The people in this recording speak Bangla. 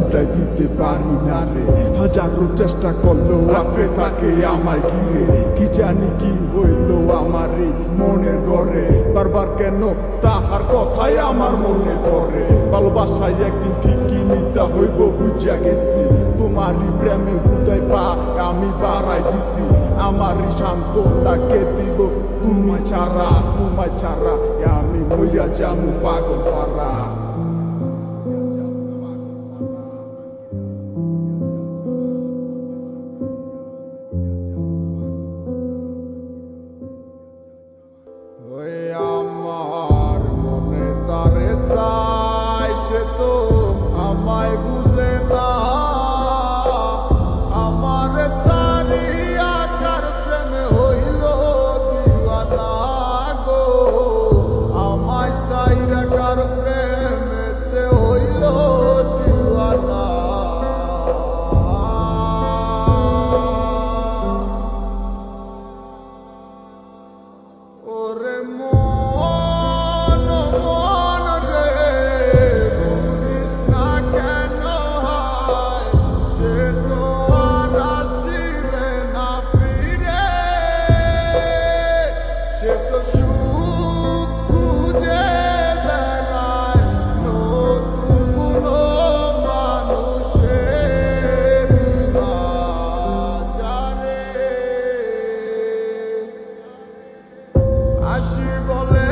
বিদায় দিতে পারি না রে। হাজারো চেষ্টা করলেও আঁকড়ে থাকে আমায় ঘিরে। কি জানি কি হইল আমার এই মনের ঘরে, বারবার কেন তাহার কথাই আমার মনে পড়ে। ভালোবাসায় একদিন ঠিকই নিতে হইব বুঝা গেছি, তোমারই প্রেমে হৃদয় পা আমি বাড়াই দিছি। আমারই সান্ত্বনাকে দিব তোমায় ছাড়া, তোমায় ছাড়া আমি মইয়া যামু পাগল পারা। আমার মনে সারে সাই সে তো আমায় বুঝে না, আমার সারিয়া কার প্রেমে হইল দিওয়ানা গো, আমায় সাইরা কার প্রেমেতে হইল দিওয়ানা। ওরে মন মন রে বুঝিস না কেন হয়, সে তো আর আসিবে না ফিরে, সে তো সুখ খুঁজে বেড়ায় নতুন কোনো মানুষের মাঝারে। আসি বলে